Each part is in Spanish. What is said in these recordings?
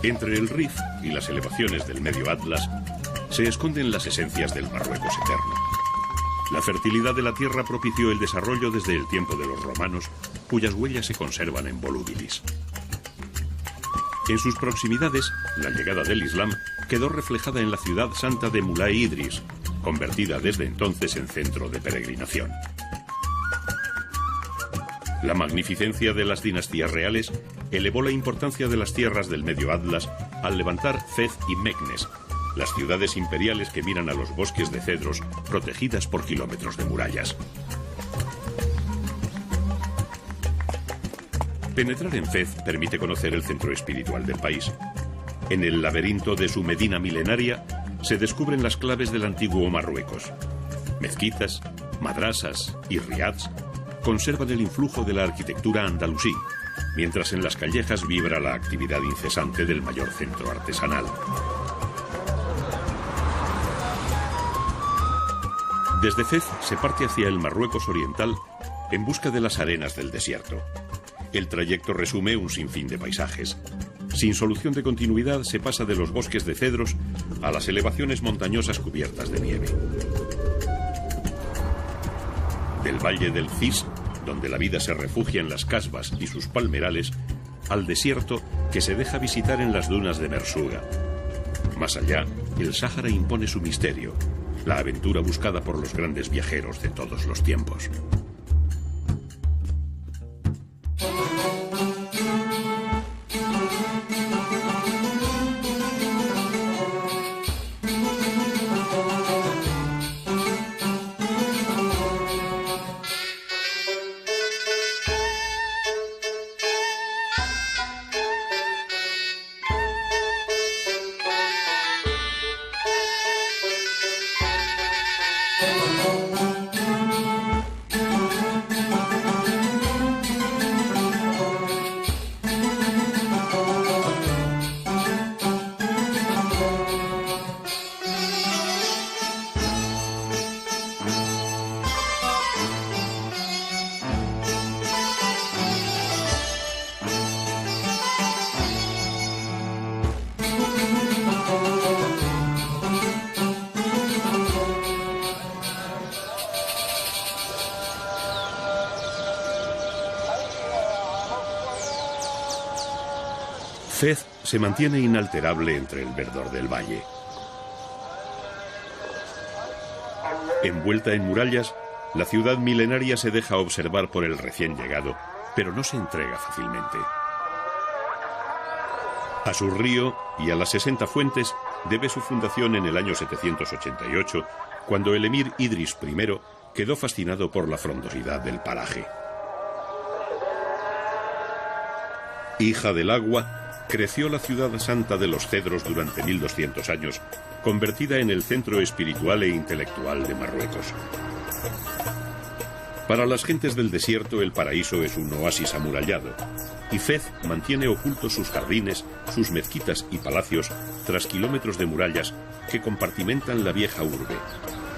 Entre el Rif y las elevaciones del medio Atlas se esconden las esencias del Marruecos eterno. La fertilidad de la tierra propició el desarrollo desde el tiempo de los romanos, cuyas huellas se conservan en Volubilis. En sus proximidades, la llegada del Islam quedó reflejada en la ciudad santa de Mulay Idris, convertida desde entonces en centro de peregrinación. La magnificencia de las dinastías reales elevó la importancia de las tierras del medio Atlas al levantar Fez y Meknes, las ciudades imperiales que miran a los bosques de cedros protegidas por kilómetros de murallas. Penetrar en Fez permite conocer el centro espiritual del país. En el laberinto de su Medina milenaria se descubren las claves del antiguo Marruecos. Mezquitas, madrasas y riads conservan el influjo de la arquitectura andalusí, mientras en las callejas vibra la actividad incesante del mayor centro artesanal. Desde Fez se parte hacia el Marruecos oriental en busca de las arenas del desierto. El trayecto resume un sinfín de paisajes. Sin solución de continuidad se pasa de los bosques de cedros a las elevaciones montañosas cubiertas de nieve. Del valle del Cis, donde la vida se refugia en las casbas y sus palmerales, al desierto que se deja visitar en las dunas de Mersuga. Más allá, el Sáhara impone su misterio, la aventura buscada por los grandes viajeros de todos los tiempos. Fez se mantiene inalterable entre el verdor del valle. Envuelta en murallas, la ciudad milenaria se deja observar por el recién llegado, pero no se entrega fácilmente. A su río y a las 60 fuentes debe su fundación en el año 788, cuando el emir Idris I quedó fascinado por la frondosidad del paraje. Hija del agua, creció la ciudad santa de los cedros durante 1200 años, convertida en el centro espiritual e intelectual de Marruecos. Para las gentes del desierto, el paraíso es un oasis amurallado, y Fez mantiene ocultos sus jardines, sus mezquitas y palacios tras kilómetros de murallas que compartimentan la vieja urbe,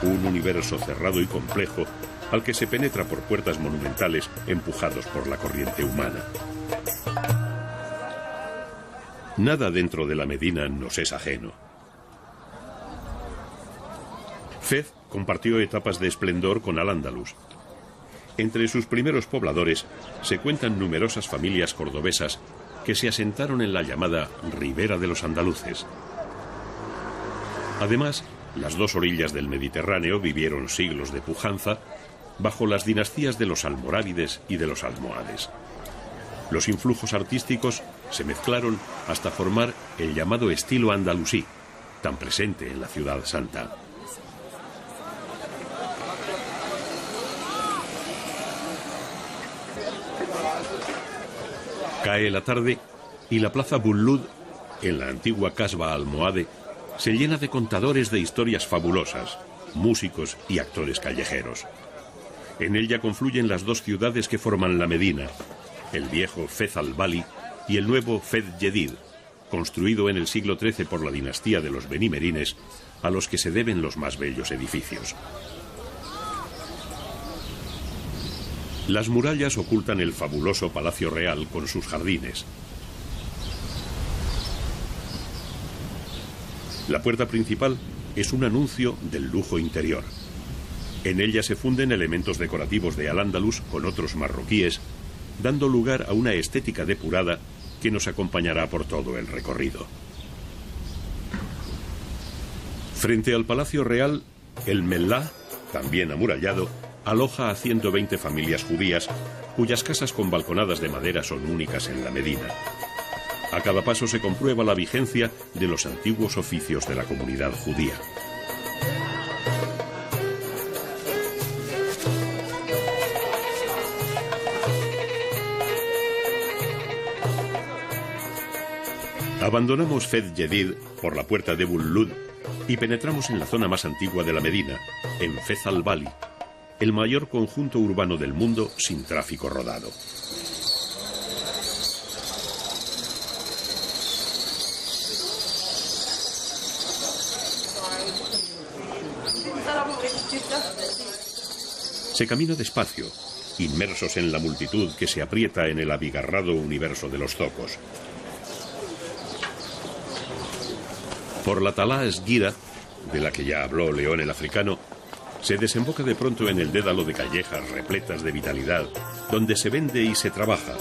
un universo cerrado y complejo al que se penetra por puertas monumentales empujados por la corriente humana. Nada dentro de la Medina nos es ajeno. Fez compartió etapas de esplendor con Al-Ándalus. Entre sus primeros pobladores se cuentan numerosas familias cordobesas que se asentaron en la llamada Ribera de los Andaluces. Además, las dos orillas del Mediterráneo vivieron siglos de pujanza bajo las dinastías de los almorávides y de los almohades. Los influjos artísticos se mezclaron hasta formar el llamado estilo andalusí, tan presente en la ciudad santa. Cae la tarde y la plaza Bullud, en la antigua casba almohade, se llena de contadores de historias fabulosas, músicos y actores callejeros. En ella confluyen las dos ciudades que forman la Medina, el viejo Fez al-Bali y el nuevo Fez Jedid, construido en el siglo XIII por la dinastía de los Benimerines, a los que se deben los más bellos edificios. Las murallas ocultan el fabuloso Palacio Real con sus jardines. La puerta principal es un anuncio del lujo interior. En ella se funden elementos decorativos de Al-Ándalus con otros marroquíes, dando lugar a una estética depurada que nos acompañará por todo el recorrido. Frente al Palacio Real, el Mellah, también amurallado, aloja a 120 familias judías, cuyas casas con balconadas de madera son únicas en la Medina. A cada paso se comprueba la vigencia de los antiguos oficios de la comunidad judía. Abandonamos Fez Jedid por la puerta de Bullud y penetramos en la zona más antigua de la Medina, en Fez al-Bali, el mayor conjunto urbano del mundo sin tráfico rodado. Se camina despacio, inmersos en la multitud que se aprieta en el abigarrado universo de los zocos. Por la Talá Esguira, de la que ya habló León el Africano, se desemboca de pronto en el dédalo de callejas repletas de vitalidad, donde se vende y se trabaja,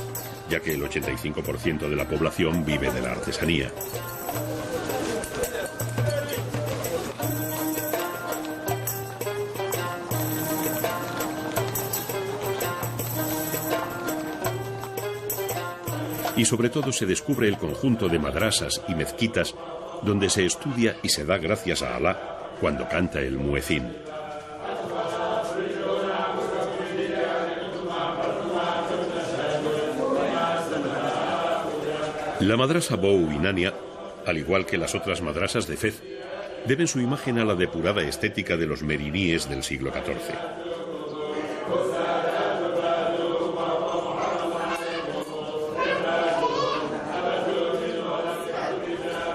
ya que el 85% de la población vive de la artesanía. Y sobre todo se descubre el conjunto de madrasas y mezquitas donde se estudia y se da gracias a Alá cuando canta el muezín. La madrasa Bou Inania, al igual que las otras madrasas de Fez, deben su imagen a la depurada estética de los meriníes del siglo XIV.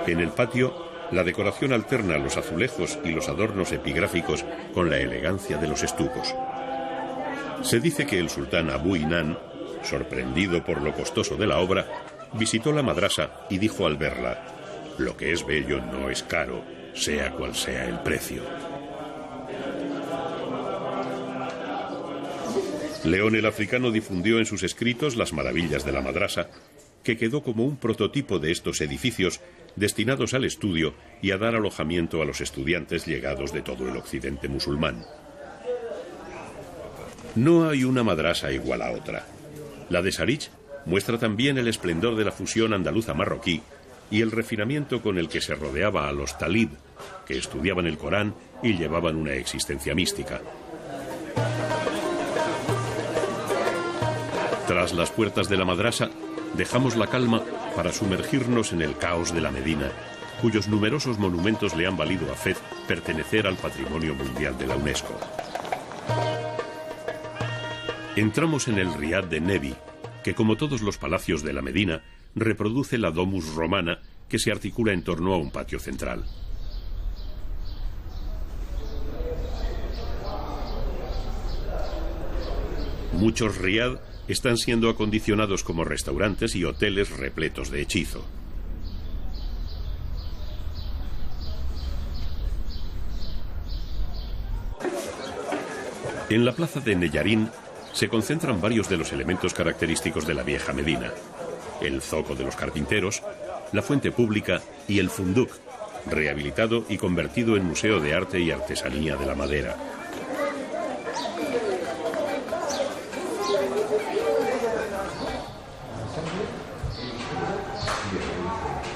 En el patio, la decoración alterna los azulejos y los adornos epigráficos con la elegancia de los estucos. Se dice que el sultán Abu Inan, sorprendido por lo costoso de la obra, visitó la madrasa y dijo al verla: «Lo que es bello no es caro, sea cual sea el precio». León el Africano difundió en sus escritos las maravillas de la madrasa, que quedó como un prototipo de estos edificios destinados al estudio y a dar alojamiento a los estudiantes llegados de todo el occidente musulmán. No hay una madrasa igual a otra. La de Sarich muestra también el esplendor de la fusión andaluza-marroquí y el refinamiento con el que se rodeaba a los talib, que estudiaban el Corán y llevaban una existencia mística. Tras las puertas de la madrasa, dejamos la calma para sumergirnos en el caos de la Medina, cuyos numerosos monumentos le han valido a Fez pertenecer al Patrimonio Mundial de la UNESCO. Entramos en el Riad de Nebi, que como todos los palacios de la Medina, reproduce la domus romana que se articula en torno a un patio central. Muchos riad están siendo acondicionados como restaurantes y hoteles repletos de hechizo. En la plaza de Neyarín se concentran varios de los elementos característicos de la vieja Medina: el zoco de los carpinteros, la fuente pública y el funduk, rehabilitado y convertido en museo de arte y artesanía de la madera.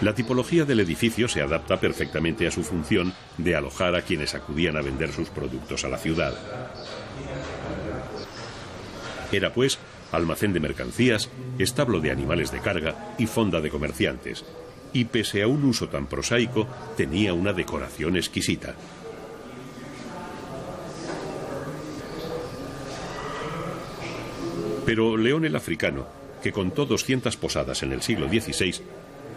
La tipología del edificio se adapta perfectamente a su función de alojar a quienes acudían a vender sus productos a la ciudad. Era, pues, almacén de mercancías, establo de animales de carga y fonda de comerciantes, y pese a un uso tan prosaico, tenía una decoración exquisita. Pero León el Africano, que contó 200 posadas en el siglo XVI,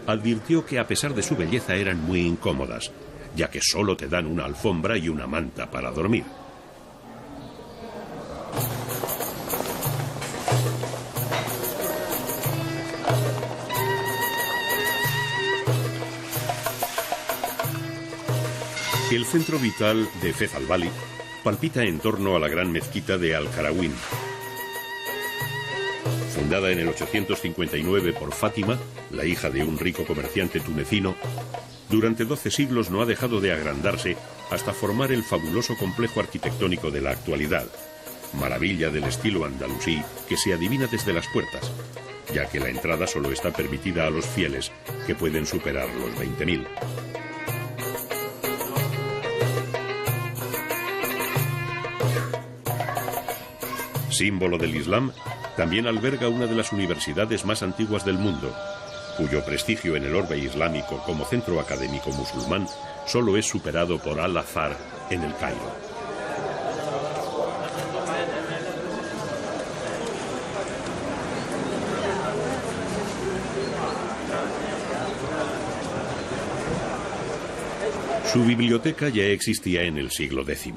advirtió que a pesar de su belleza eran muy incómodas, ya que solo te dan una alfombra y una manta para dormir. El centro vital de Fez al-Bali palpita en torno a la gran mezquita de Al-Qarawin. Fundada en el 859 por Fátima, la hija de un rico comerciante tunecino, durante 12 siglos no ha dejado de agrandarse hasta formar el fabuloso complejo arquitectónico de la actualidad, maravilla del estilo andalusí que se adivina desde las puertas, ya que la entrada solo está permitida a los fieles, que pueden superar los 20.000. Símbolo del Islam, también alberga una de las universidades más antiguas del mundo, cuyo prestigio en el orbe islámico como centro académico musulmán solo es superado por Al-Azhar en el Cairo. Su biblioteca ya existía en el siglo X.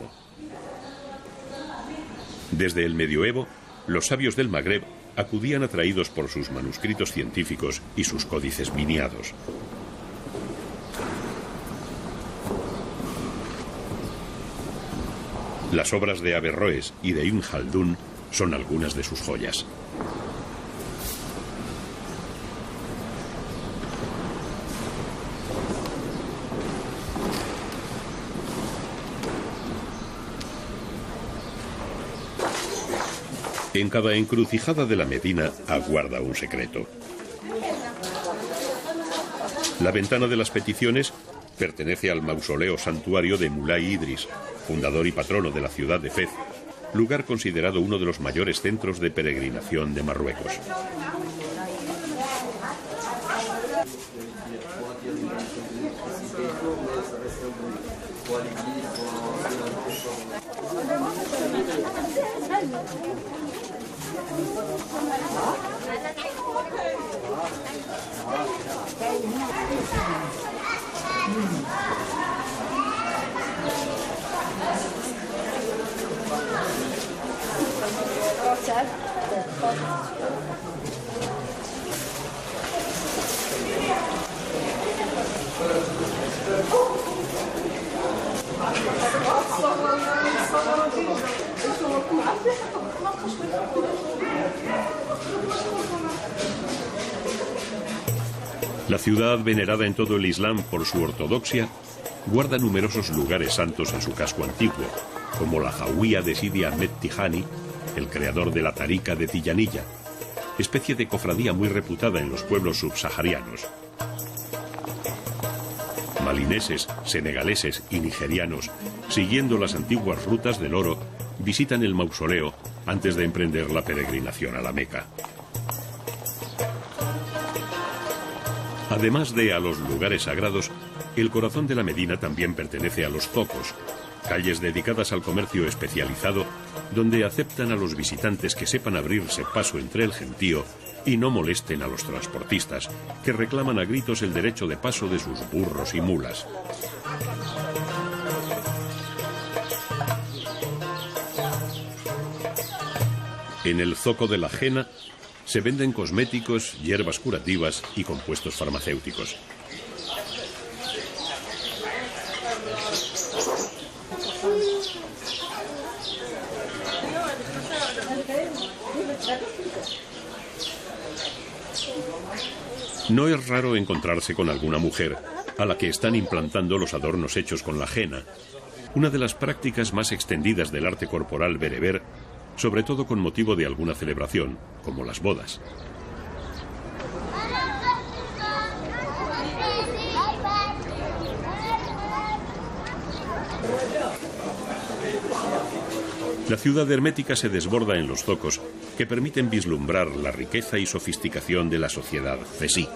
Desde el medioevo, los sabios del Magreb acudían atraídos por sus manuscritos científicos y sus códices miniados. Las obras de Averroes y de Ibn Khaldún son algunas de sus joyas. En cada encrucijada de la Medina aguarda un secreto. La ventana de las peticiones pertenece al mausoleo santuario de Mulay Idris, fundador y patrono de la ciudad de Fez, lugar considerado uno de los mayores centros de peregrinación de Marruecos. La ciudad, venerada en todo el Islam por su ortodoxia, guarda numerosos lugares santos en su casco antiguo, como la Jauía de Sidi Ahmed Tijani, el creador de la Tarika de Tijaniyya, especie de cofradía muy reputada en los pueblos subsaharianos. Malineses, senegaleses y nigerianos, siguiendo las antiguas rutas del oro, visitan el mausoleo antes de emprender la peregrinación a la Meca. Además de a los lugares sagrados, el corazón de la Medina también pertenece a los zocos, calles dedicadas al comercio especializado, donde aceptan a los visitantes que sepan abrirse paso entre el gentío y no molesten a los transportistas, que reclaman a gritos el derecho de paso de sus burros y mulas. En el zoco de la Jena se venden cosméticos, hierbas curativas y compuestos farmacéuticos. No es raro encontrarse con alguna mujer a la que están implantando los adornos hechos con la jena, una de las prácticas más extendidas del arte corporal bereber, sobre todo con motivo de alguna celebración, como las bodas. La ciudad hermética se desborda en los zocos que permiten vislumbrar la riqueza y sofisticación de la sociedad fesí.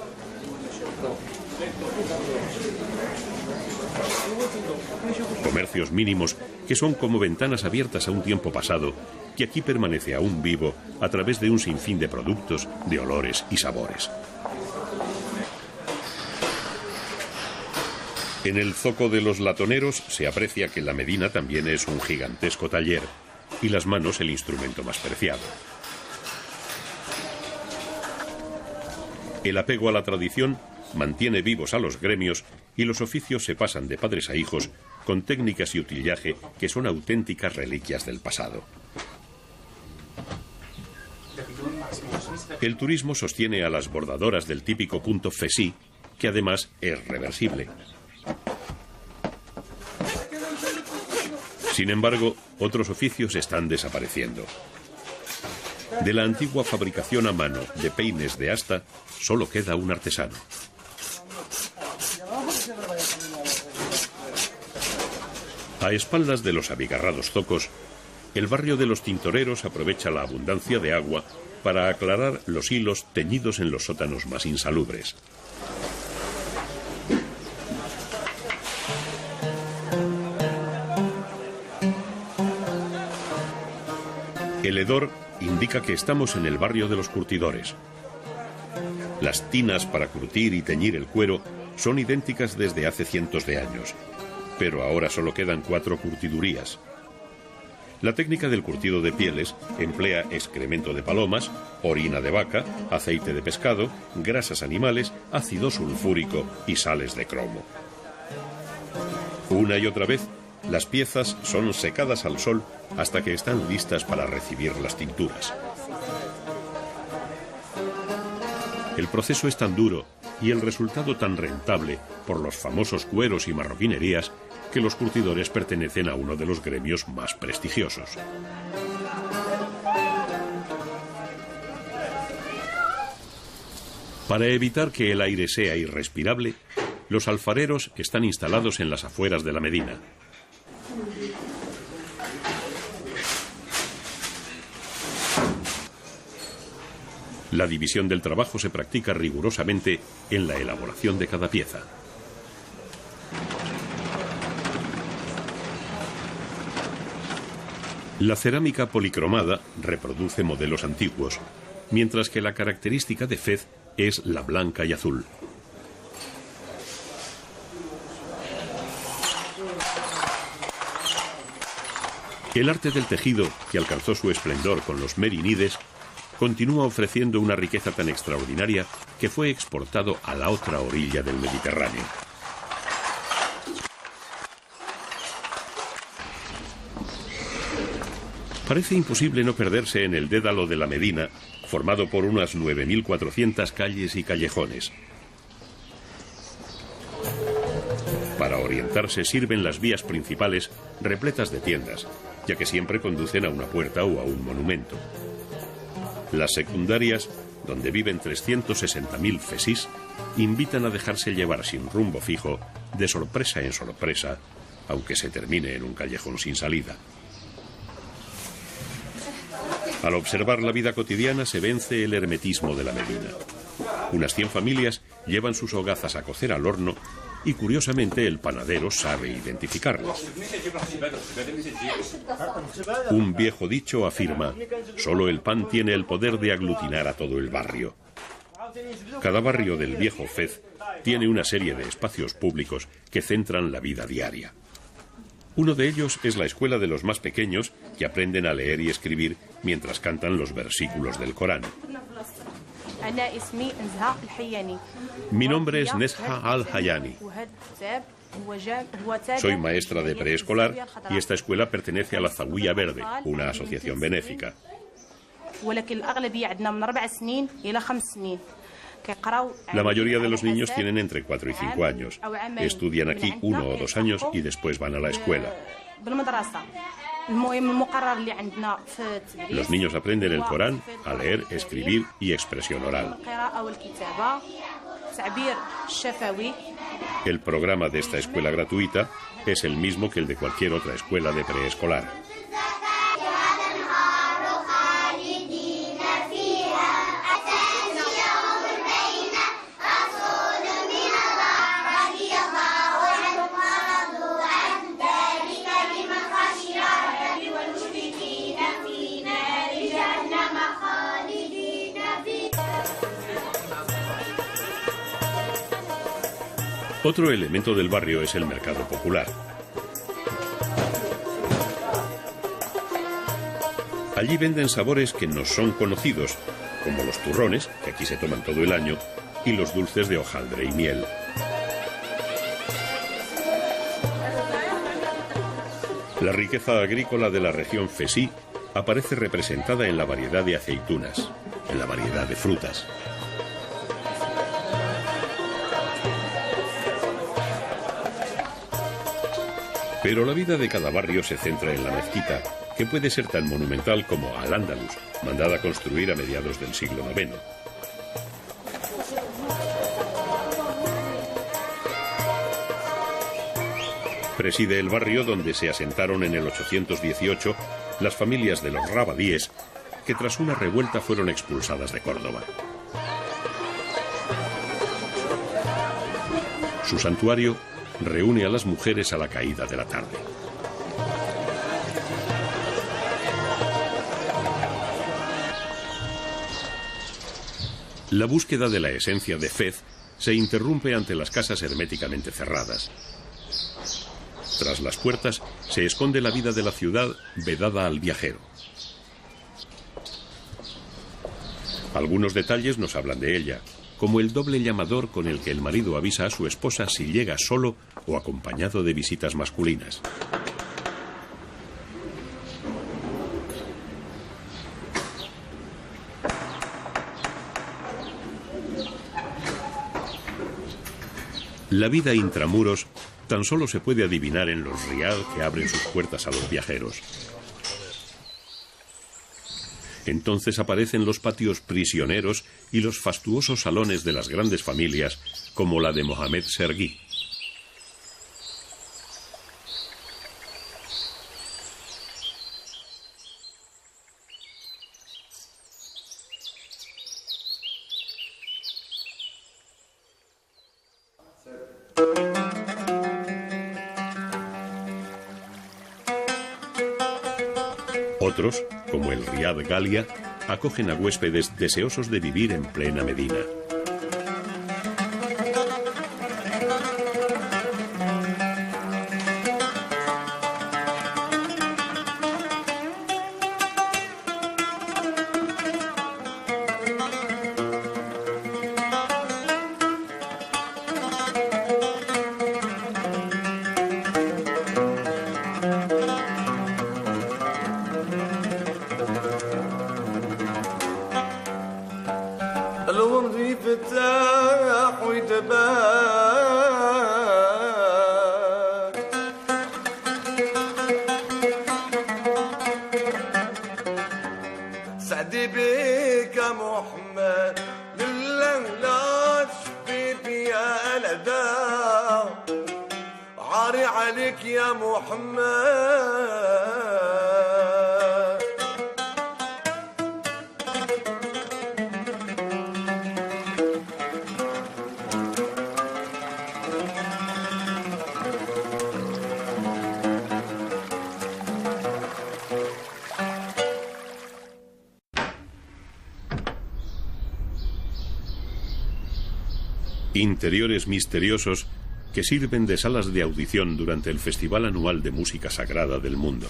Comercios mínimos que son como ventanas abiertas a un tiempo pasado que aquí permanece aún vivo a través de un sinfín de productos, de olores y sabores. En el zoco de los latoneros se aprecia que la Medina también es un gigantesco taller y las manos el instrumento más preciado. El apego a la tradición mantiene vivos a los gremios y los oficios se pasan de padres a hijos con técnicas y utillaje que son auténticas reliquias del pasado. El turismo sostiene a las bordadoras del típico punto fesí, que además es reversible. Sin embargo, otros oficios están desapareciendo. De la antigua fabricación a mano de peines de asta, solo queda un artesano. A espaldas de los abigarrados zocos, el barrio de los tintoreros aprovecha la abundancia de agua para aclarar los hilos teñidos en los sótanos más insalubres. El hedor indica que estamos en el barrio de los curtidores. Las tinas para curtir y teñir el cuero son idénticas desde hace cientos de años, pero ahora solo quedan 4 curtidurías. La técnica del curtido de pieles emplea excremento de palomas, orina de vaca, aceite de pescado, grasas animales, ácido sulfúrico y sales de cromo. Una y otra vez, las piezas son secadas al sol hasta que están listas para recibir las tinturas. El proceso es tan duro y el resultado tan rentable por los famosos cueros y marroquinerías que los curtidores pertenecen a uno de los gremios más prestigiosos. Para evitar que el aire sea irrespirable, los alfareros están instalados en las afueras de la Medina. La división del trabajo se practica rigurosamente en la elaboración de cada pieza. La cerámica policromada reproduce modelos antiguos, mientras que la característica de Fez es la blanca y azul. El arte del tejido, que alcanzó su esplendor con los merinides, continúa ofreciendo una riqueza tan extraordinaria que fue exportado a la otra orilla del Mediterráneo. Parece imposible no perderse en el dédalo de la Medina, formado por unas 9.400 calles y callejones. Para orientarse sirven las vías principales repletas de tiendas, ya que siempre conducen a una puerta o a un monumento. Las secundarias, donde viven 360.000 fesís, invitan a dejarse llevar sin rumbo fijo, de sorpresa en sorpresa, aunque se termine en un callejón sin salida. Al observar la vida cotidiana se vence el hermetismo de la Medina. Unas 100 familias llevan sus hogazas a cocer al horno y curiosamente el panadero sabe identificarlas. Un viejo dicho afirma: solo el pan tiene el poder de aglutinar a todo el barrio. Cada barrio del viejo Fez tiene una serie de espacios públicos que centran la vida diaria. Uno de ellos es la escuela de los más pequeños, que aprenden a leer y escribir mientras cantan los versículos del Corán. Mi nombre es Nezha Al-Hayani. Soy maestra de preescolar y esta escuela pertenece a la Zawiya Verde, una asociación benéfica. La mayoría de los niños tienen entre 4 y 5 años. Estudian aquí 1 o 2 años y después van a la escuela. Los niños aprenden el Corán, a leer, escribir y expresión oral. El programa de esta escuela gratuita es el mismo que el de cualquier otra escuela de preescolar. Otro elemento del barrio es el mercado popular. Allí venden sabores que nos son conocidos, como los turrones, que aquí se toman todo el año, y los dulces de hojaldre y miel. La riqueza agrícola de la región Fesí aparece representada en la variedad de aceitunas, en la variedad de frutas. Pero la vida de cada barrio se centra en la mezquita, que puede ser tan monumental como Al-Ándalus, mandada a construir a mediados del siglo IX. Preside el barrio donde se asentaron en el 818 las familias de los rabadíes, que tras una revuelta fueron expulsadas de Córdoba. Su santuario reúne a las mujeres a la caída de la tarde. La búsqueda de la esencia de Fez se interrumpe ante las casas herméticamente cerradas. Tras las puertas se esconde la vida de la ciudad vedada al viajero. Algunos detalles nos hablan de ella, como el doble llamador con el que el marido avisa a su esposa si llega solo o acompañado de visitas masculinas. La vida intramuros tan solo se puede adivinar en los riad que abren sus puertas a los viajeros. Entonces aparecen los patios prisioneros y los fastuosos salones de las grandes familias, como la de Mohamed Sergui. Otros, como el Riad Galia, acogen a huéspedes deseosos de vivir en plena Medina. Interiores misteriosos que sirven de salas de audición durante el Festival Anual de Música Sagrada del Mundo.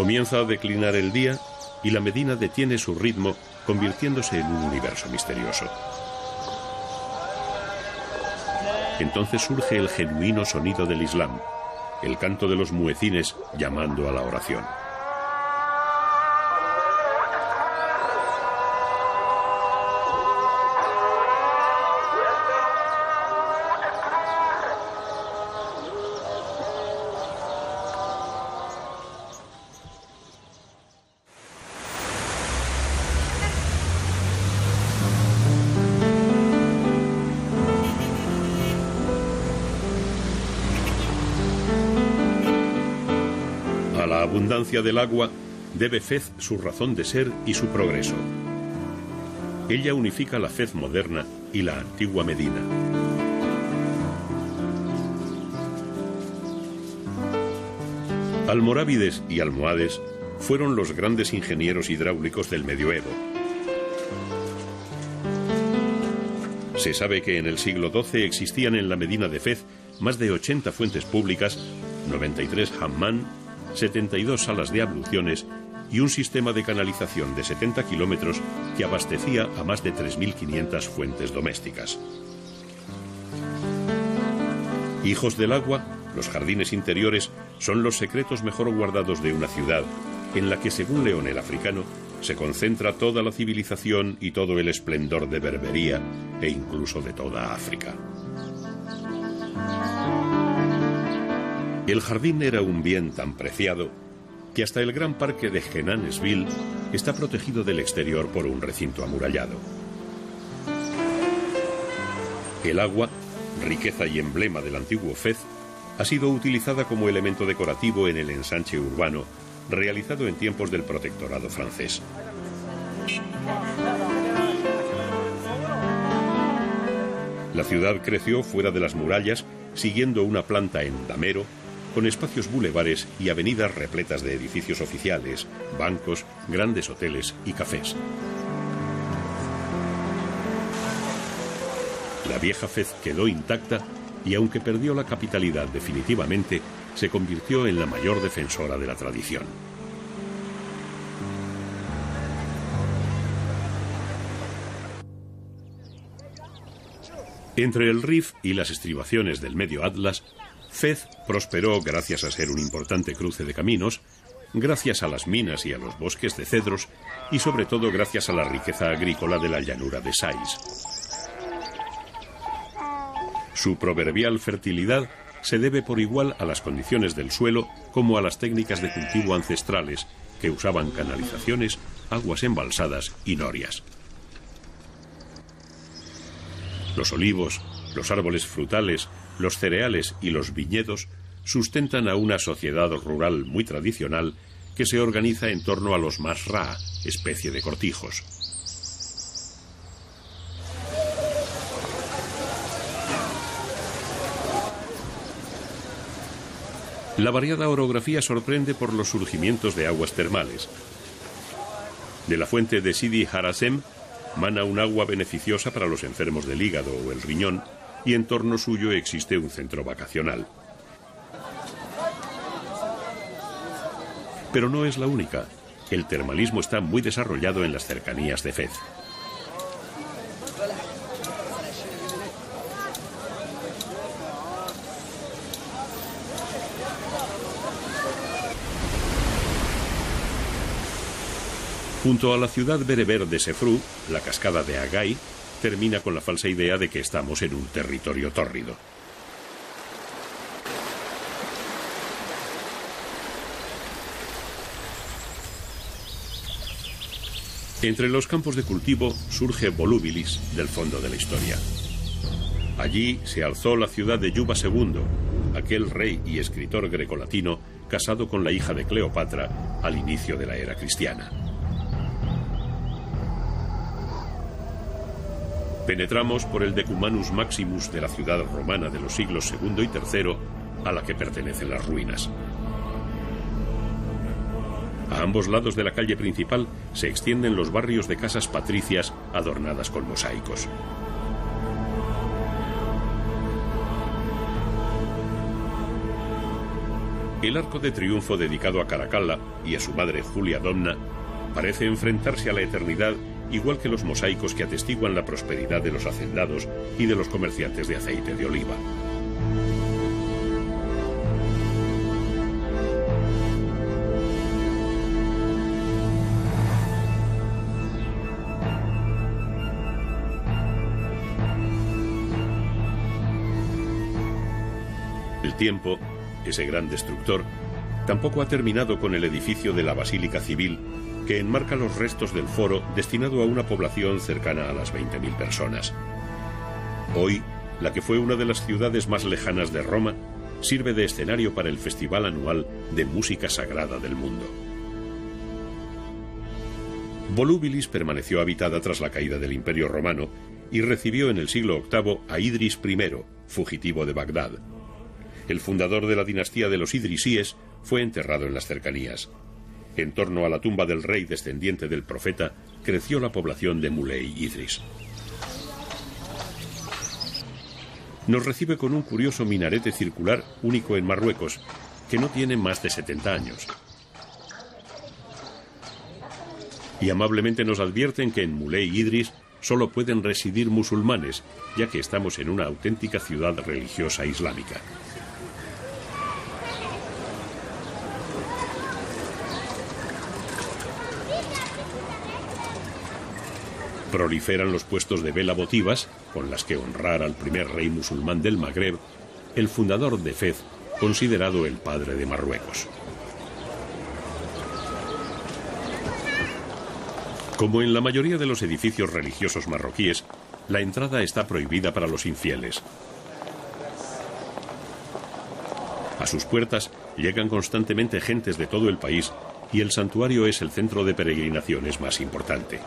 Comienza a declinar el día y la Medina detiene su ritmo, convirtiéndose en un universo misterioso. Entonces surge el genuino sonido del Islam, el canto de los muecines llamando a la oración. La abundancia del agua debe Fez su razón de ser y su progreso. Ella unifica la Fez moderna y la antigua Medina. Almorávides y almohades fueron los grandes ingenieros hidráulicos del medioevo. Se sabe que en el siglo XII existían en la Medina de Fez más de 80 fuentes públicas, 93 hammam, 72 salas de abluciones y un sistema de canalización de 70 kilómetros que abastecía a más de 3.500 fuentes domésticas. Hijos del agua, los jardines interiores son los secretos mejor guardados de una ciudad en la que, según León el Africano, se concentra toda la civilización y todo el esplendor de Berbería e incluso de toda África. El jardín era un bien tan preciado que hasta el gran parque de Genanesville está protegido del exterior por un recinto amurallado. El agua, riqueza y emblema del antiguo Fez, ha sido utilizada como elemento decorativo en el ensanche urbano realizado en tiempos del protectorado francés. La ciudad creció fuera de las murallas, siguiendo una planta en damero, con espacios bulevares y avenidas repletas de edificios oficiales, bancos, grandes hoteles y cafés. La vieja Fez quedó intacta y, aunque perdió la capitalidad definitivamente, se convirtió en la mayor defensora de la tradición. Entre el Rif y las estribaciones del medio Atlas, Fez prosperó gracias a ser un importante cruce de caminos, gracias a las minas y a los bosques de cedros y sobre todo gracias a la riqueza agrícola de la llanura de Sais. Su proverbial fertilidad se debe por igual a las condiciones del suelo como a las técnicas de cultivo ancestrales que usaban canalizaciones, aguas embalsadas y norias. Los olivos, los árboles frutales, los cereales y los viñedos sustentan a una sociedad rural muy tradicional que se organiza en torno a los masra, especie de cortijos. La variada orografía sorprende por los surgimientos de aguas termales. De la fuente de Sidi Harasem mana un agua beneficiosa para los enfermos del hígado o el riñón, y en torno suyo existe un centro vacacional. Pero no es la única. El termalismo está muy desarrollado en las cercanías de Fez. Junto a la ciudad bereber de Sefrú, la cascada de Agay termina con la falsa idea de que estamos en un territorio tórrido. Entre los campos de cultivo surge Volúbilis del fondo de la historia. Allí se alzó la ciudad de Yuba II, aquel rey y escritor grecolatino casado con la hija de Cleopatra al inicio de la era cristiana. Penetramos por el Decumanus Maximus de la ciudad romana de los siglos II y III, a la que pertenecen las ruinas. A ambos lados de la calle principal se extienden los barrios de casas patricias adornadas con mosaicos. El arco de triunfo dedicado a Caracalla y a su madre Julia Domna parece enfrentarse a la eternidad, igual que los mosaicos que atestiguan la prosperidad de los hacendados y de los comerciantes de aceite de oliva. El tiempo, ese gran destructor, tampoco ha terminado con el edificio de la Basílica Civil, que enmarca los restos del foro destinado a una población cercana a las 20.000 personas. Hoy, la que fue una de las ciudades más lejanas de Roma, sirve de escenario para el festival anual de música sagrada del mundo. Volúbilis permaneció habitada tras la caída del Imperio Romano y recibió en el siglo VIII a Idris I, fugitivo de Bagdad. El fundador de la dinastía de los Idrisíes fue enterrado en las cercanías. En torno a la tumba del rey descendiente del profeta creció la población de Muley Idris. Nos recibe con un curioso minarete circular único en Marruecos, que no tiene más de 70 años. Y amablemente nos advierten que en Moulay Idris solo pueden residir musulmanes, ya que estamos en una auténtica ciudad religiosa islámica. Proliferan los puestos de vela votivas, con las que honrar al primer rey musulmán del Magreb, el fundador de Fez, considerado el padre de Marruecos. Como en la mayoría de los edificios religiosos marroquíes, la entrada está prohibida para los infieles. A sus puertas llegan constantemente gentes de todo el país y el santuario es el centro de peregrinaciones más importante.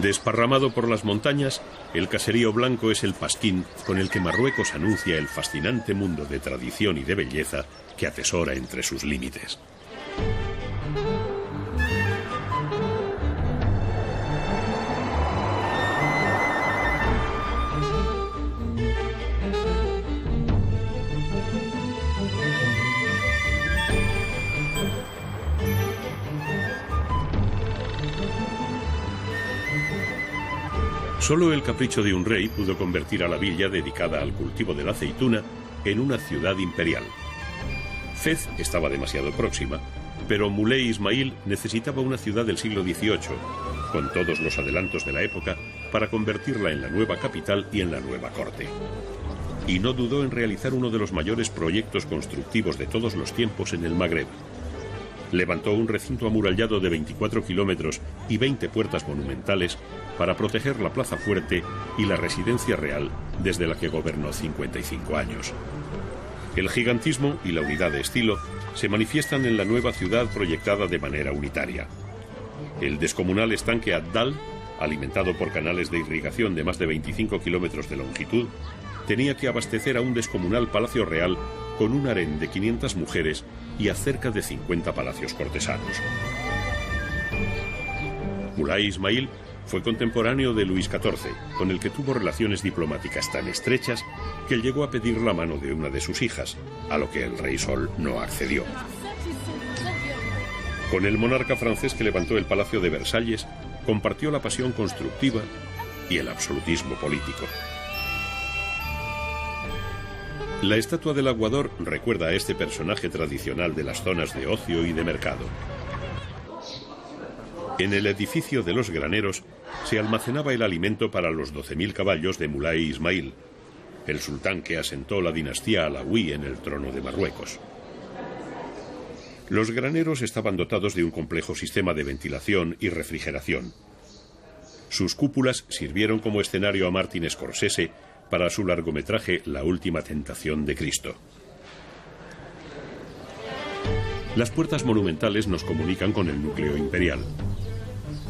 Desparramado por las montañas, el caserío blanco es el pasquín con el que Marruecos anuncia el fascinante mundo de tradición y de belleza que atesora entre sus límites. Solo el capricho de un rey pudo convertir a la villa dedicada al cultivo de la aceituna en una ciudad imperial. Fez estaba demasiado próxima, pero Moulay Ismail necesitaba una ciudad del siglo XVIII, con todos los adelantos de la época, para convertirla en la nueva capital y en la nueva corte. Y no dudó en realizar uno de los mayores proyectos constructivos de todos los tiempos en el Magreb. Levantó un recinto amurallado de 24 kilómetros y 20 puertas monumentales para proteger la plaza fuerte y la residencia real desde la que gobernó 55 años. El gigantismo y la unidad de estilo se manifiestan en la nueva ciudad proyectada de manera unitaria. El descomunal estanque Ad-Dal, alimentado por canales de irrigación de más de 25 kilómetros de longitud, tenía que abastecer a un descomunal palacio real con un harén de 500 mujeres y a cerca de 50 palacios cortesanos. Moulay Ismail fue contemporáneo de Luis XIV, con el que tuvo relaciones diplomáticas tan estrechas que llegó a pedir la mano de una de sus hijas, a lo que el rey Sol no accedió. Con el monarca francés que levantó el Palacio de Versalles, compartió la pasión constructiva y el absolutismo político. La estatua del aguador recuerda a este personaje tradicional de las zonas de ocio y de mercado. En el edificio de los graneros se almacenaba el alimento para los 12.000 caballos de Moulay Ismail, el sultán que asentó la dinastía alauí en el trono de Marruecos. Los graneros estaban dotados de un complejo sistema de ventilación y refrigeración. Sus cúpulas sirvieron como escenario a Martin Scorsese para su largometraje La última tentación de Cristo. Las puertas monumentales nos comunican con el núcleo imperial.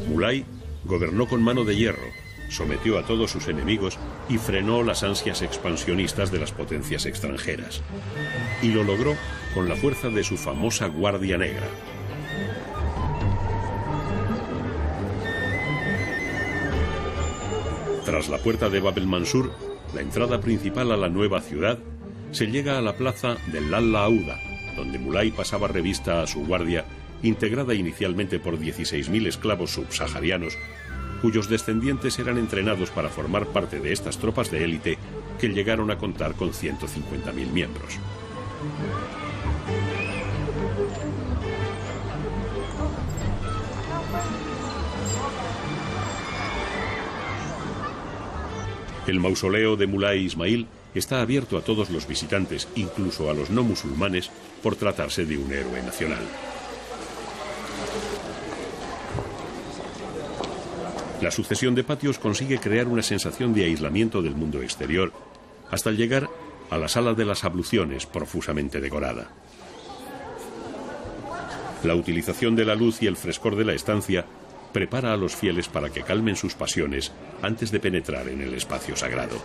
Moulay gobernó con mano de hierro, sometió a todos sus enemigos y frenó las ansias expansionistas de las potencias extranjeras. Y lo logró con la fuerza de su famosa Guardia Negra. Tras la puerta de Bab el-Mansur, la entrada principal a la nueva ciudad, se llega a la plaza de Lalla Auda, donde Moulay pasaba revista a su guardia, integrada inicialmente por 16.000 esclavos subsaharianos, cuyos descendientes eran entrenados para formar parte de estas tropas de élite que llegaron a contar con 150.000 miembros. El mausoleo de Moulay Ismail está abierto a todos los visitantes, incluso a los no musulmanes, por tratarse de un héroe nacional. La sucesión de patios consigue crear una sensación de aislamiento del mundo exterior, hasta llegar a la sala de las abluciones, profusamente decorada. La utilización de la luz y el frescor de la estancia prepara a los fieles para que calmen sus pasiones antes de penetrar en el espacio sagrado.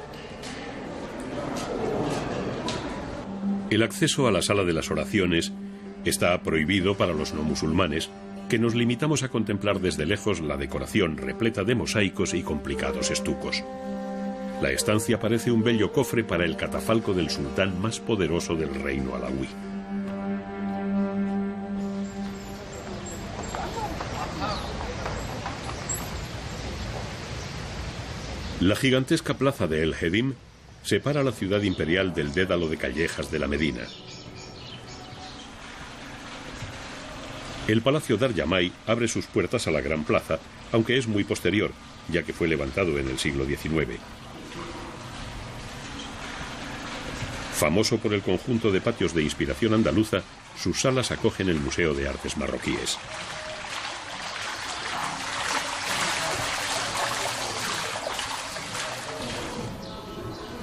El acceso a la sala de las oraciones Está prohibido para los no musulmanes, que nos limitamos a contemplar desde lejos la decoración repleta de mosaicos y complicados estucos. La estancia parece un bello cofre para el catafalco del sultán más poderoso del reino alauí. La gigantesca plaza de El Hedim separa la ciudad imperial del dédalo de callejas de la Medina. El Palacio Dar Yamai abre sus puertas a la Gran Plaza, aunque es muy posterior, ya que fue levantado en el siglo XIX. Famoso por el conjunto de patios de inspiración andaluza, sus salas acogen el Museo de Artes Marroquíes.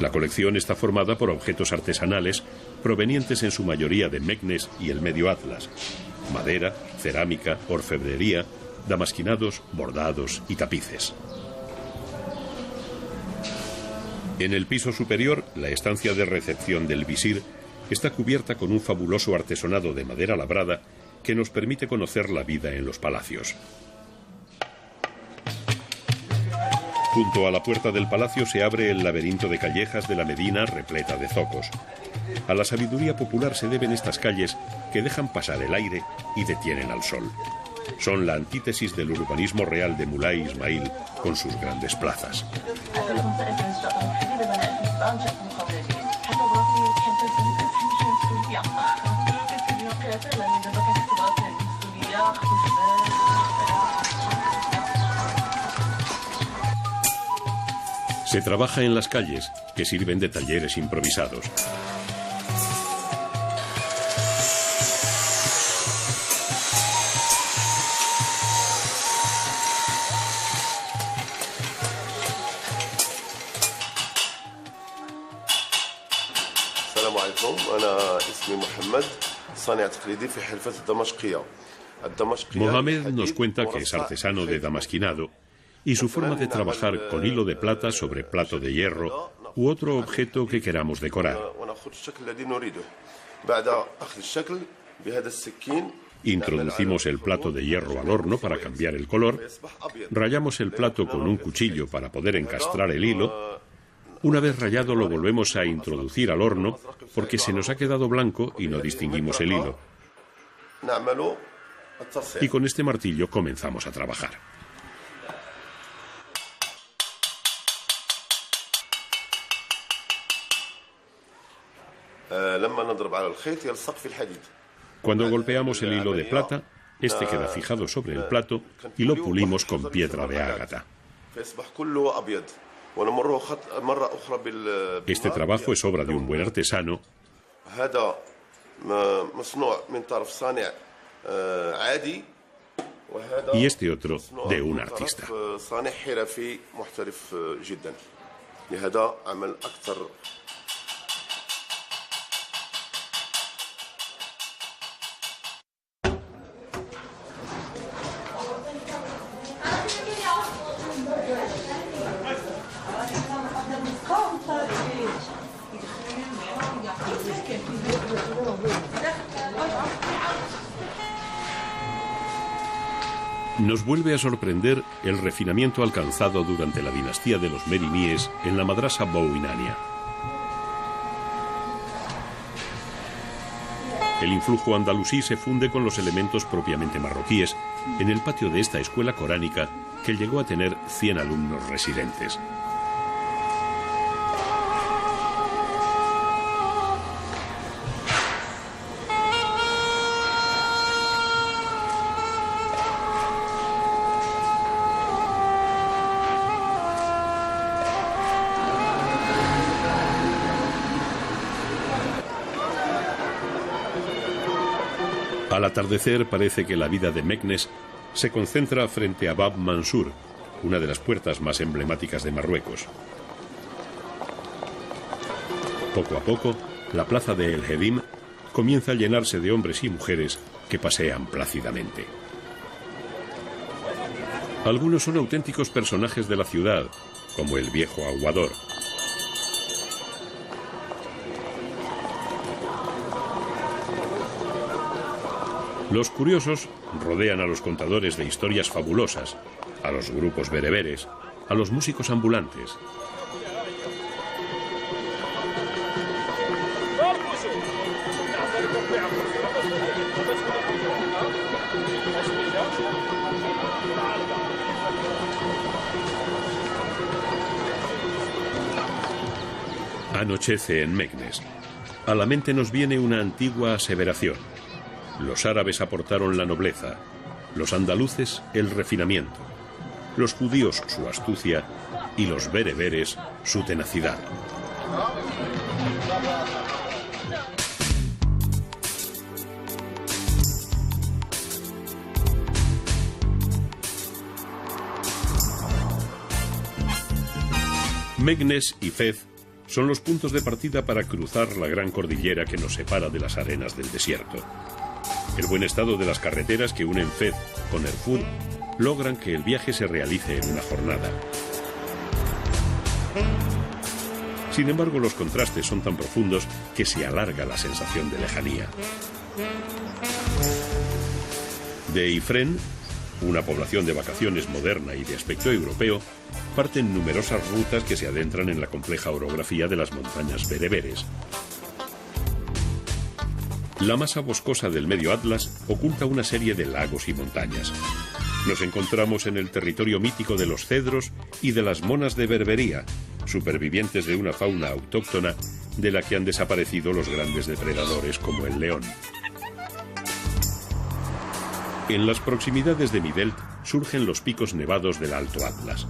La colección está formada por objetos artesanales provenientes en su mayoría de Meknes y el Medio Atlas: madera, cerámica, orfebrería, damasquinados, bordados y tapices. En el piso superior, la estancia de recepción del visir está cubierta con un fabuloso artesonado de madera labrada que nos permite conocer la vida en los palacios. Junto a la puerta del palacio se abre el laberinto de callejas de la Medina repleta de zocos. A la sabiduría popular se deben estas calles que dejan pasar el aire y detienen al sol. Son la antítesis del urbanismo real de Mulay Ismail con sus grandes plazas. Se trabaja en las calles, que sirven de talleres improvisados. Mohamed nos cuenta que es artesano de damasquinado y su forma de trabajar con hilo de plata sobre plato de hierro u otro objeto que queramos decorar. Introducimos el plato de hierro al horno para cambiar el color, rayamos el plato con un cuchillo para poder encastrar el hilo. Una vez rayado lo volvemos a introducir al horno porque se nos ha quedado blanco y no distinguimos el hilo. Y con este martillo comenzamos a trabajar. Cuando golpeamos el hilo de plata, este queda fijado sobre el plato y lo pulimos con piedra de ágata. Este trabajo es obra de un buen artesano y este otro de un artista. Nos vuelve a sorprender el refinamiento alcanzado durante la dinastía de los merimíes en la madrasa Bouinania. El influjo andalusí se funde con los elementos propiamente marroquíes en el patio de esta escuela coránica que llegó a tener 100 alumnos residentes. Al atardecer parece que la vida de Meknes se concentra frente a Bab Mansur, una de las puertas más emblemáticas de Marruecos. Poco a poco, la plaza de El Hedim comienza a llenarse de hombres y mujeres que pasean plácidamente. Algunos son auténticos personajes de la ciudad, como el viejo aguador. Los curiosos rodean a los contadores de historias fabulosas, a los grupos bereberes, a los músicos ambulantes. Anochece en Meknes. A la mente nos viene una antigua aseveración. Los árabes aportaron la nobleza, los andaluces el refinamiento, los judíos su astucia y los bereberes su tenacidad. Meknes y Fez son los puntos de partida para cruzar la gran cordillera que nos separa de las arenas del desierto. El buen estado de las carreteras que unen Fez con Erfoud logran que el viaje se realice en una jornada. Sin embargo, los contrastes son tan profundos que se alarga la sensación de lejanía. De Ifrén, una población de vacaciones moderna y de aspecto europeo, parten numerosas rutas que se adentran en la compleja orografía de las montañas bereberes. La masa boscosa del medio Atlas oculta una serie de lagos y montañas. Nos encontramos en el territorio mítico de los cedros y de las monas de Berbería, supervivientes de una fauna autóctona de la que han desaparecido los grandes depredadores como el león. En las proximidades de Midelt surgen los picos nevados del Alto Atlas.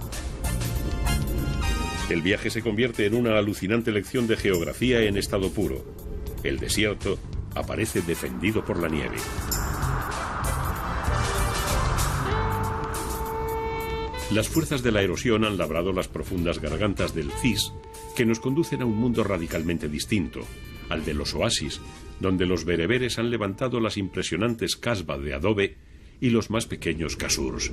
El viaje se convierte en una alucinante lección de geografía en estado puro. El desierto aparece defendido por la nieve. Las fuerzas de la erosión han labrado las profundas gargantas del Cis, que nos conducen a un mundo radicalmente distinto, al de los oasis, donde los bereberes han levantado las impresionantes casbah de adobe y los más pequeños kasurs.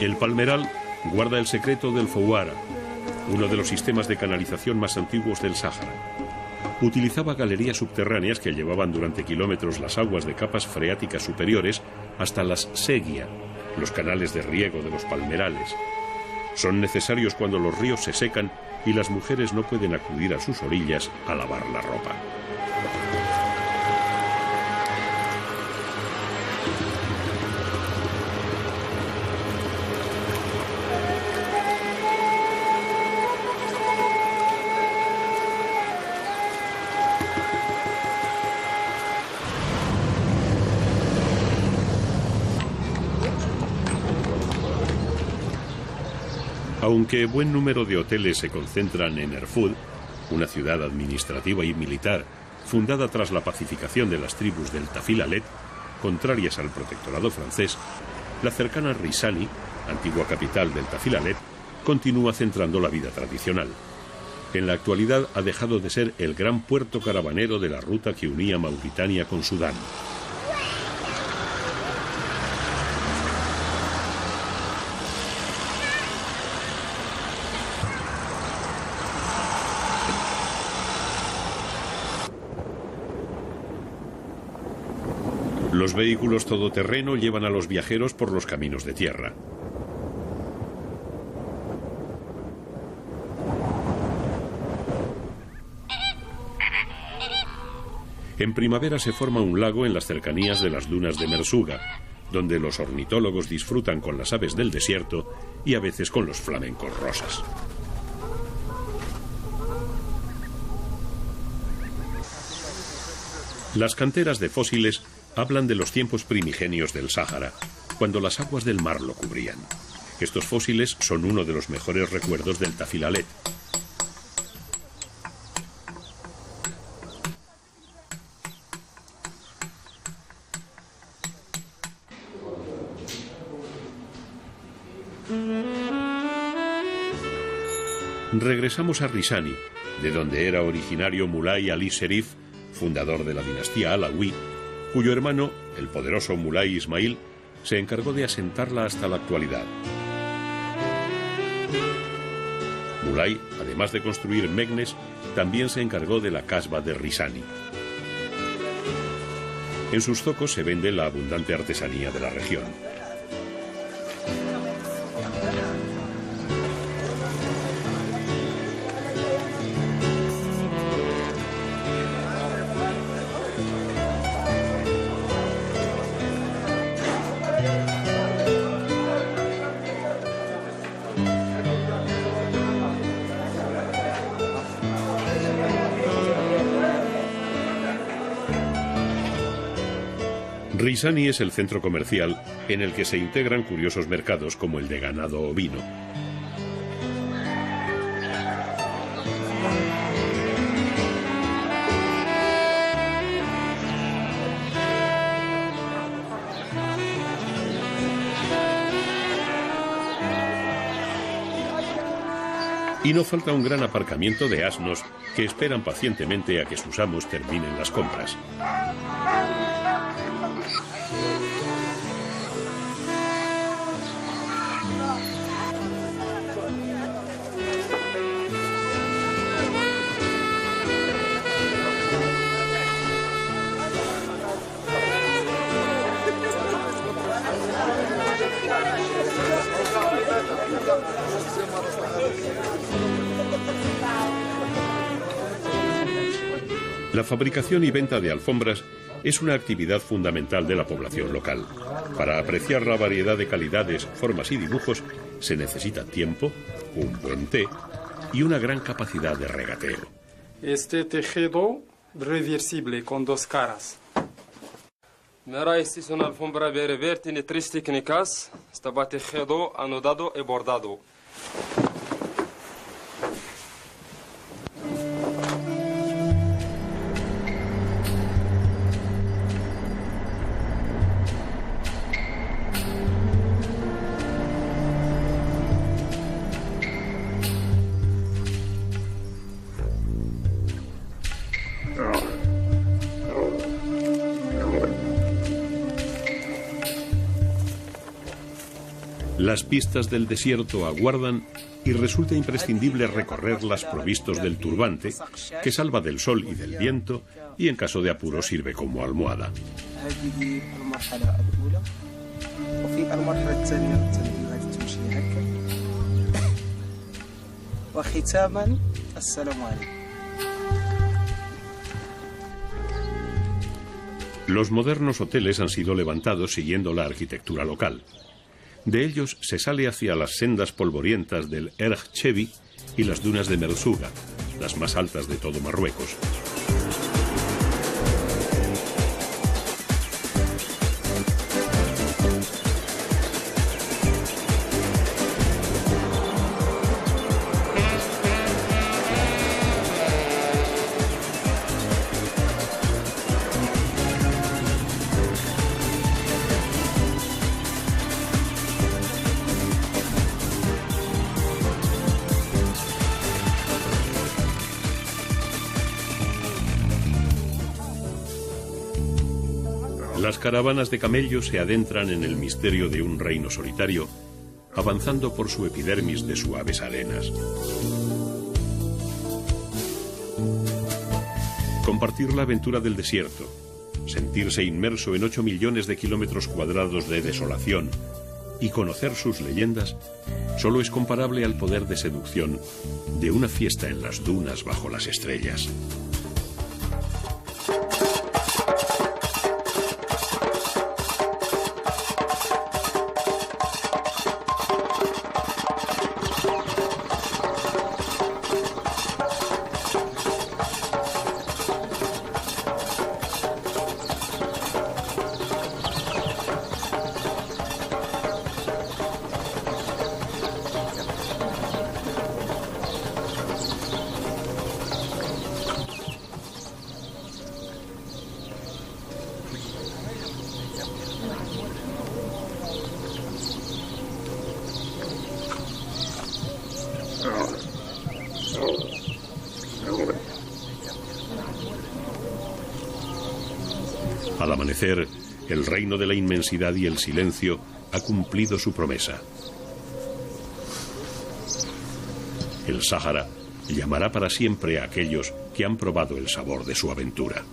El palmeral guarda el secreto del Fouara, uno de los sistemas de canalización más antiguos del Sáhara. Utilizaba galerías subterráneas que llevaban durante kilómetros las aguas de capas freáticas superiores hasta las seguia, los canales de riego de los palmerales. Son necesarios cuando los ríos se secan y las mujeres no pueden acudir a sus orillas a lavar la ropa. Aunque buen número de hoteles se concentran en Erfoud, una ciudad administrativa y militar fundada tras la pacificación de las tribus del Tafilalet, contrarias al protectorado francés, la cercana Risani, antigua capital del Tafilalet, continúa centrando la vida tradicional. En la actualidad ha dejado de ser el gran puerto caravanero de la ruta que unía Mauritania con Sudán. Los vehículos todoterreno llevan a los viajeros por los caminos de tierra. En primavera se forma un lago en las cercanías de las dunas de Mersuga, donde los ornitólogos disfrutan con las aves del desierto y a veces con los flamencos rosas. Las canteras de fósiles hablan de los tiempos primigenios del Sáhara, cuando las aguas del mar lo cubrían. Estos fósiles son uno de los mejores recuerdos del Tafilalet. Regresamos a Risani, de donde era originario Mulay Ali Sherif, fundador de la dinastía Alawi, cuyo hermano, el poderoso Mulay Ismail, se encargó de asentarla hasta la actualidad. Mulay, además de construir Meknes, también se encargó de la casba de Risani. En sus zocos se vende la abundante artesanía de la región. Risani es el centro comercial en el que se integran curiosos mercados como el de ganado ovino. Y no falta un gran aparcamiento de asnos que esperan pacientemente a que sus amos terminen las compras. La fabricación y venta de alfombras es una actividad fundamental de la población local. Para apreciar la variedad de calidades, formas y dibujos se necesita tiempo, un buen té y una gran capacidad de regateo. Este tejido reversible con dos caras. Mira, esta es una alfombra bereber, tiene 3 técnicas. Estaba tejido, anudado y bordado. Las pistas del desierto aguardan y resulta imprescindible recorrerlas provistos del turbante, que salva del sol y del viento y en caso de apuro sirve como almohada. Los modernos hoteles han sido levantados siguiendo la arquitectura local. De ellos se sale hacia las sendas polvorientas del Erg Chevi y las dunas de Merzouga, las más altas de todo Marruecos. Las caravanas de camellos se adentran en el misterio de un reino solitario, avanzando por su epidermis de suaves arenas. Compartir la aventura del desierto, sentirse inmerso en 8 millones de kilómetros cuadrados de desolación y conocer sus leyendas, solo es comparable al poder de seducción de una fiesta en las dunas bajo las estrellas. amanecer, el reino de la inmensidad y el silencio ha cumplido su promesa. El Sáhara llamará para siempre a aquellos que han probado el sabor de su aventura.